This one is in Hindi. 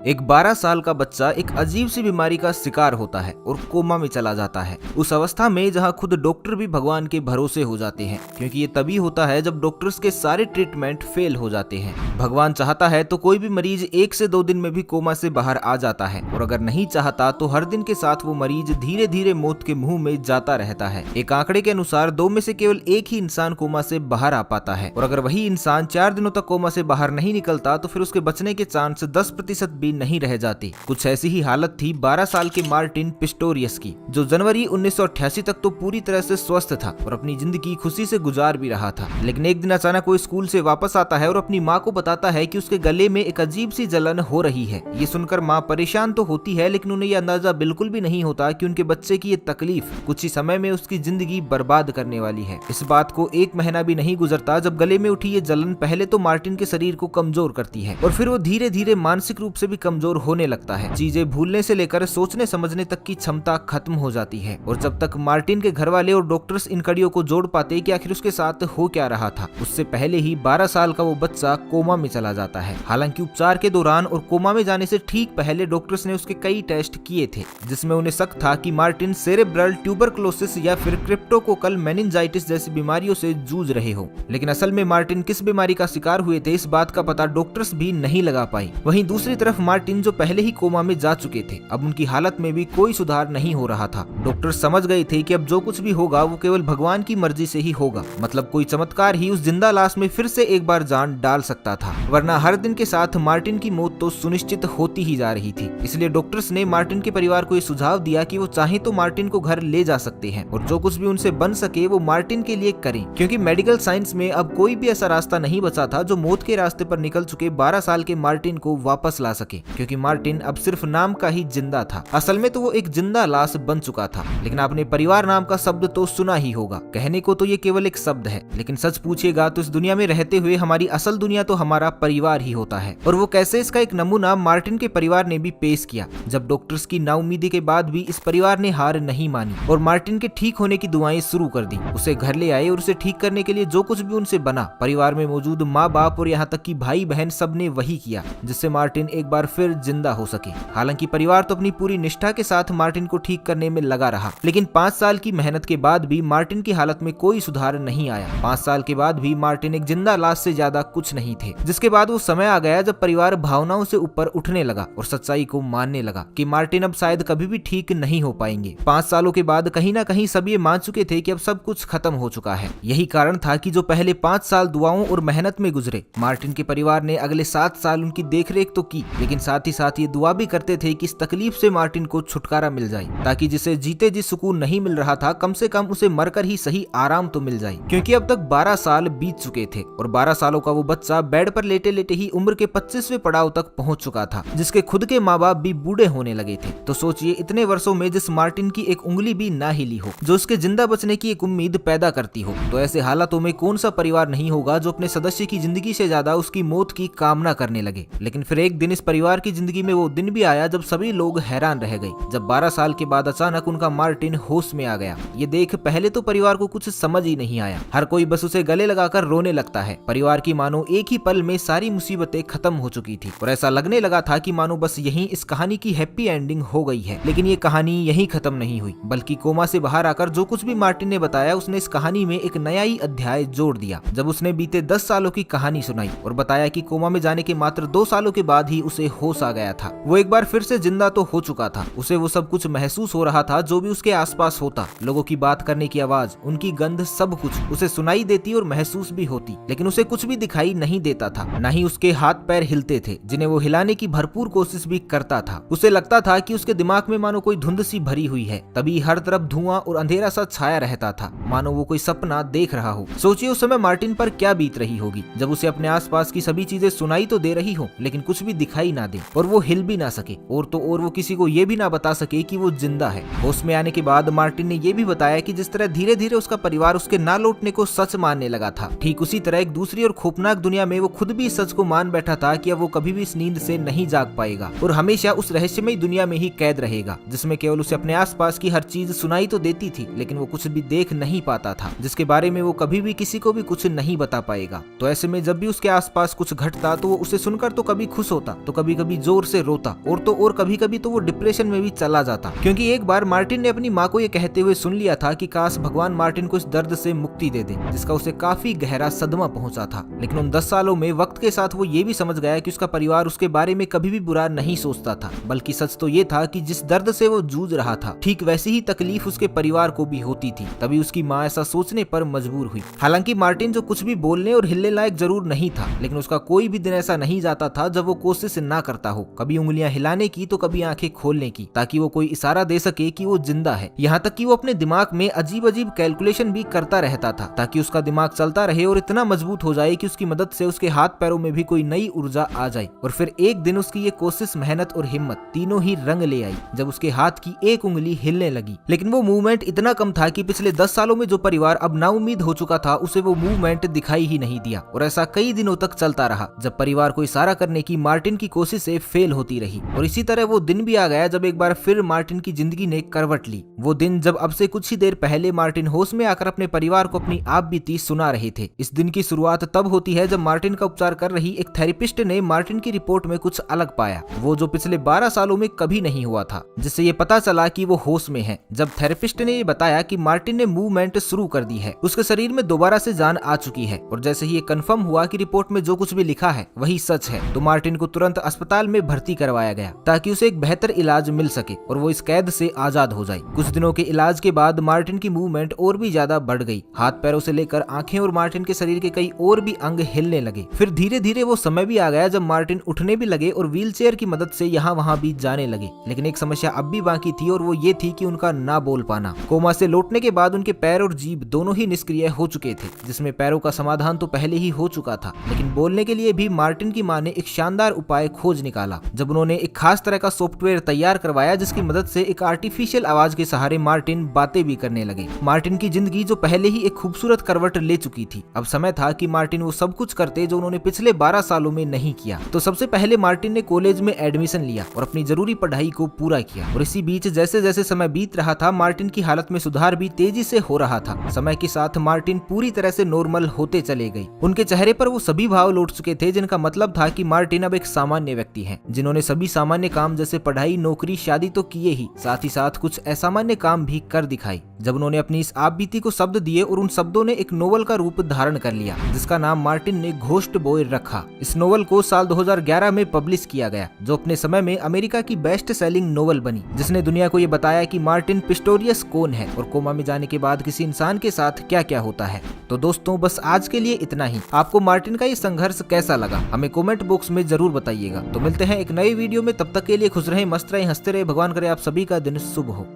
एक 12 साल का बच्चा एक अजीब सी बीमारी का शिकार होता है और कोमा में चला जाता है। उस अवस्था में जहां खुद डॉक्टर भी भगवान के भरोसे हो जाते हैं, क्योंकि ये तभी होता है जब डॉक्टर्स के सारे ट्रीटमेंट फेल हो जाते हैं। भगवान चाहता है तो कोई भी मरीज 1 से 2 दिन में भी कोमा से बाहर आ जाता है, और अगर नहीं चाहता तो हर दिन के साथ वो मरीज धीरे धीरे मौत के मुंह में जाता रहता है। एक आंकड़े के अनुसार 2 में से केवल एक ही इंसान कोमा से बाहर आ पाता है, और अगर वही इंसान 4 दिनों तक कोमा से बाहर नहीं निकलता तो फिर उसके बचने के चांस 10% भी नहीं रह जाती। कुछ ऐसी ही हालत थी 12 साल के मार्टिन पिस्टोरियस की, जो जनवरी 1988 तक तो पूरी तरह से स्वस्थ था और अपनी जिंदगी खुशी से गुजार भी रहा था। लेकिन एक दिन अचानक वो स्कूल से वापस आता है और अपनी माँ को बताता है कि उसके गले में एक अजीब सी जलन हो रही है। ये सुनकर माँ परेशान तो होती है, लेकिन उन्हें यह अंदाजा बिल्कुल भी नहीं होता कि उनके बच्चे की ये तकलीफ कुछ ही समय में उसकी जिंदगी बर्बाद करने वाली है। इस बात को 1 महीना भी नहीं गुजरता जब गले में उठी ये जलन पहले तो मार्टिन के शरीर को कमजोर करती है, और फिर वो धीरे धीरे मानसिक रूप से भी कमजोर होने लगता है। चीजें भूलने से लेकर सोचने समझने तक की क्षमता खत्म हो जाती है। और जब तक मार्टिन के घर वाले और डॉक्टर्स इन कड़ियों को जोड़ पाते कि आखिर उसके साथ हो क्या रहा था, उससे पहले ही 12 साल का वो बच्चा कोमा में चला जाता है। हालांकि उपचार के दौरान और कोमा में जाने से ठीक पहले डॉक्टर्स ने उसके कई टेस्ट किए थे, जिसमें उन्हें शक था कि मार्टिन सेरेब्रल ट्यूबरकुलोसिस या फिर क्रिप्टोकोकल मेनिंजाइटिस जैसी बीमारियों से जूझ रहे हो। लेकिन असल में मार्टिन किस बीमारी का शिकार हुए थे, इस बात का पता डॉक्टर्स भी नहीं लगा पाई। वहीं दूसरी तरफ मार्टिन जो पहले ही कोमा में जा चुके थे, अब उनकी हालत में भी कोई सुधार नहीं हो रहा था। डॉक्टर समझ गए थे कि अब जो कुछ भी होगा वो केवल भगवान की मर्जी से ही होगा, मतलब कोई चमत्कार ही उस जिंदा लाश में फिर से एक बार जान डाल सकता था, वरना हर दिन के साथ मार्टिन की मौत तो सुनिश्चित होती ही जा रही थी। इसलिए डॉक्टर्स ने मार्टिन के परिवार को ये सुझाव दिया कि वो चाहे तो मार्टिन को घर ले जा सकते हैं और जो कुछ भी उनसे बन सके वो मार्टिन के लिए करें, क्योंकि मेडिकल साइंस में अब कोई भी ऐसा रास्ता नहीं बचा था जो मौत के रास्ते पर निकल चुके 12 साल के मार्टिन को वापस ला सके, क्योंकि मार्टिन अब सिर्फ नाम का ही जिंदा था। असल में तो वो एक जिंदा लाश बन चुका था। लेकिन आपने परिवार नाम का शब्द तो सुना ही होगा। कहने को तो ये केवल एक शब्द है, लेकिन सच पूछिएगा तो इस दुनिया में रहते हुए हमारी असल दुनिया तो हमारा परिवार ही होता है। और वो कैसे, इसका एक नमूना मार्टिन के परिवार ने भी पेश किया, जब डॉक्टर्स की नाउम्मीदी के बाद भी इस परिवार ने हार नहीं मानी और मार्टिन के ठीक होने की दुआएं शुरू कर दी। उसे घर ले आए और उसे ठीक करने के लिए जो कुछ भी उनसे बना, परिवार में मौजूद माँ बाप और यहाँ तक कि भाई बहन सब ने वही किया, जिससे मार्टिन एक बार फिर जिंदा हो सके। हालांकि परिवार तो अपनी पूरी निष्ठा के साथ मार्टिन को ठीक करने में लगा रहा, लेकिन 5 साल की मेहनत के बाद भी मार्टिन की हालत में कोई सुधार नहीं आया। 5 साल के बाद भी मार्टिन एक जिंदा लाश से ज्यादा कुछ नहीं थे, जिसके बाद वो समय आ गया जब परिवार भावनाओं से ऊपर उठने लगा और सच्चाई को मानने लगा कि मार्टिन अब शायद कभी भी ठीक नहीं हो पाएंगे। 5 सालों के बाद कहीं ना कहीं सब ये मान चुके थे कि अब सब कुछ खत्म हो चुका है। यही कारण था कि जो पहले 5 साल दुआओं और मेहनत में गुजरे, मार्टिन के परिवार ने अगले 7 साल उनकी देखरेख तो की, लेकिन साथ ही साथ ये दुआ भी करते थे कि इस तकलीफ से मार्टिन को छुटकारा मिल जाए, ताकि जिसे जीते जी सुकून नहीं मिल रहा था, कम से कम उसे मरकर ही सही आराम तो मिल जाए। क्योंकि अब तक 12 साल बीत चुके थे और 12 सालों का वो बच्चा बेड पर लेटे लेटे ही उम्र के 25वें पड़ाव तक पहुंच चुका था, जिसके खुद के माँ बाप भी बूढ़े होने लगे थे। तो सोचिए, इतने वर्षों में जिस मार्टिन की एक उंगली भी ना हिली हो, जो उसके जिंदा बचने की एक उम्मीद पैदा करती हो, तो ऐसे हालातों में कौन सा परिवार नहीं होगा जो अपने सदस्य की जिंदगी से ज्यादा उसकी मौत की कामना करने लगे। लेकिन फिर एक दिन इस परिवार की जिंदगी में वो दिन भी आया जब सभी लोग हैरान रह गए, जब 12 साल के बाद अचानक उनका मार्टिन होश में आ गया। ये देख पहले तो परिवार को कुछ समझ ही नहीं आया। हर कोई बस उसे गले लगाकर रोने लगता है। परिवार की मानो एक ही पल में सारी मुसीबतें खत्म हो चुकी थी और ऐसा लगने लगा था कि मानो बस यहीं इस कहानी की हैप्पी एंडिंग हो गई है। लेकिन ये कहानी यहीं खत्म नहीं हुई, बल्कि कोमा से बाहर आकर जो कुछ भी मार्टिन ने बताया, उसने इस कहानी में एक नया ही अध्याय जोड़ दिया। जब उसने बीते 10 सालों की कहानी सुनाई और बताया कि कोमा में जाने के मात्र 2 सालों के बाद ही उसे होश आ गया था। वो एक बार फिर से जिंदा तो हो चुका था, उसे वो सब कुछ महसूस हो रहा था जो भी उसके आसपास होता। लोगों की बात करने की आवाज, उनकी गंध, सब कुछ उसे सुनाई देती और महसूस भी होती, लेकिन उसे कुछ भी दिखाई नहीं देता था। न ही उसके हाथ पैर हिलते थे, जिन्हें वो हिलाने की भरपूर कोशिश भी करता था। उसे लगता था कि उसके दिमाग में मानो कोई धुंध सी भरी हुई है। तभी हर तरफ धुआं और अंधेरा सा छाया रहता था, मानो वो कोई सपना देख रहा हो। सोचिए उस समय मार्टिन पर क्या बीत रही होगी, जब उसे अपने आसपास की सभी चीजें सुनाई तो दे रही हो, लेकिन कुछ भी दिखाई ना दे और वो हिल भी ना सके, और तो और वो किसी को ये भी ना बता सके कि वो जिंदा है। होश में आने के बाद मार्टिन ने ये भी बताया कि जिस तरह धीरे धीरे उसका परिवार उसके ना लौटने को सच मानने लगा था, ठीक उसी तरह एक दूसरी और खौफनाक दुनिया में वो खुद भी इस सच को मान बैठा था कि अब वो कभी भी इस नींद से नहीं जाग पाएगा और हमेशा उस रहस्यमय दुनिया में ही कैद रहेगा, जिसमें केवल उसे अपने आसपास की हर चीज सुनाई तो देती थी, लेकिन वो कुछ भी देख नहीं पाता था, जिसके बारे में वो कभी भी किसी को भी कुछ नहीं बता पाएगा। तो ऐसे में जब भी उसके आसपास कुछ घटता तो वो उसे सुनकर तो कभी खुश होता तो कभी कभी कभी जोर से रोता और कभी कभी तो वो डिप्रेशन में भी चला जाता, क्योंकि एक बार मार्टिन ने अपनी माँ को ये कहते हुए सुन लिया था कि काश भगवान मार्टिन को इस दर्द से मुक्ति दे दे, जिसका उसे काफी गहरा सदमा पहुंचा था। लेकिन उन 10 सालों में वक्त के साथ वो ये भी समझ गया कि उसका परिवार उसके बारे में कभी भी बुरा नहीं सोचता था, बल्कि सच तो ये था कि जिस दर्द से वो जूझ रहा था ठीक वैसी ही तकलीफ उसके परिवार को भी होती थी। तभी उसकी माँ ऐसा सोचने पर मजबूर हुई। हालांकि मार्टिन जो कुछ भी बोलने और हिलने लायक जरूर नहीं था, लेकिन उसका कोई भी दिन ऐसा नहीं जाता था जब वो कोशिश ना करता हो, कभी उंगलियां हिलाने की तो कभी आंखें खोलने की, ताकि वो कोई इशारा दे सके कि वो जिंदा है। यहाँ तक कि वो अपने दिमाग में अजीब अजीब कैलकुलेशन भी करता रहता था, ताकि उसका दिमाग चलता रहे और इतना मजबूत हो जाए कि उसकी मदद से उसके हाथ पैरों में भी कोई नई ऊर्जा आ जाए। और फिर एक दिन उसकी ये कोशिश, मेहनत और हिम्मत तीनों ही रंग ले आई, जब उसके हाथ की एक उंगली हिलने लगी। लेकिन वो मूवमेंट इतना कम था कि पिछले 10 सालों में जो परिवार अब नाउम्मीद हो चुका था, उसे वो मूवमेंट दिखाई ही नहीं दिया। और ऐसा कई दिनों तक चलता रहा, जब परिवार को इशारा करने की मार्टिन की कोशिशें फेल होती रही। और इसी तरह वो दिन भी आ गया जब एक बार फिर मार्टिन की जिंदगी ने करवट ली। वो दिन जब अब से कुछ ही देर पहले मार्टिन होश में आकर अपने परिवार को अपनी आप बीती सुना रहे थे। इस दिन की शुरुआत तब होती है जब मार्टिन का उपचार कर रही एक थेरेपिस्ट ने मार्टिन की रिपोर्ट में कुछ अलग पाया, वो जो पिछले 12 सालों में कभी नहीं हुआ था, जिससे ये पता चला कि वो होश में है। जब थेरेपिस्ट ने ये बताया कि मार्टिन ने मूवमेंट शुरू कर दी है, उसके शरीर में दोबारा से जान आ चुकी है, और जैसे ही ये कंफर्म हुआ कि रिपोर्ट में जो कुछ भी लिखा है वही सच है, तो मार्टिन को तुरंत अस्पताल में भर्ती करवाया गया ताकि उसे एक बेहतर इलाज मिल सके और वो इस कैद से आजाद हो जाए। कुछ दिनों के इलाज के बाद मार्टिन की मूवमेंट और भी ज्यादा बढ़ गई। हाथ पैरों से लेकर आंखें और मार्टिन के शरीर के कई और भी अंग हिलने लगे। फिर धीरे धीरे वो समय भी आ गया जब मार्टिन उठने भी लगे और व्हीलचेयर की मदद से यहाँ वहाँ भी जाने लगे। लेकिन एक समस्या अब भी बाकी थी, और वो ये थी कि उनका ना बोल पाना। कोमा से लौटने के बाद उनके पैर और जीभ दोनों ही निष्क्रिय हो चुके थे, जिसमें पैरों का समाधान तो पहले ही हो चुका था, लेकिन बोलने के लिए भी मार्टिन की माँ ने एक शानदार उपाय खोज निकाला, जब उन्होंने एक खास तरह का सॉफ्टवेयर तैयार करवाया जिसकी मदद से एक आर्टिफिशियल आवाज के सहारे मार्टिन बातें भी करने लगे। मार्टिन की जिंदगी जो पहले ही एक खूबसूरत करवट ले चुकी थी, अब समय था कि मार्टिन वो सब कुछ करते जो उन्होंने पिछले 12 सालों में नहीं किया। तो सबसे पहले मार्टिन ने कॉलेज में एडमिशन लिया और अपनी जरूरी पढ़ाई को पूरा किया। और इसी बीच जैसे जैसे समय बीत रहा था, मार्टिन की हालत में सुधार भी तेजी से हो रहा था। समय के साथ मार्टिन पूरी तरह से नॉर्मल होते चले गई। उनके चेहरे पर वो सभी भाव लौट चुके थे जिनका मतलब था कि मार्टिन अब एक सामान्य व्यक्ति हैं, जिन्होंने सभी सामान्य काम जैसे पढ़ाई, नौकरी, शादी तो किए ही, साथ ही साथ कुछ असामान्य काम भी कर दिखाई। जब उन्होंने अपनी इस आप बीती को शब्द दिए और उन शब्दों ने एक नोवेल का रूप धारण कर लिया, जिसका नाम मार्टिन ने घोस्ट बॉय रखा। इस नोवेल को साल 2011 में पब्लिश किया गया, जो अपने समय में अमेरिका की बेस्ट सेलिंग नोवेल बनी, जिसने दुनिया को ये बताया कि मार्टिन पिस्टोरियस कौन है और कोमा में जाने के बाद किसी इंसान के साथ क्या क्या होता है। तो दोस्तों, बस आज के लिए इतना ही। आपको मार्टिन का ये संघर्ष कैसा लगा, हमें कमेंट बॉक्स में जरूर बताइएगा। तो मिलते हैं एक नए वीडियो में, तब तक के लिए खुश रहें, मस्त रहें, हंसते रहें। भगवान करे आप सभी का दिन शुभ हो।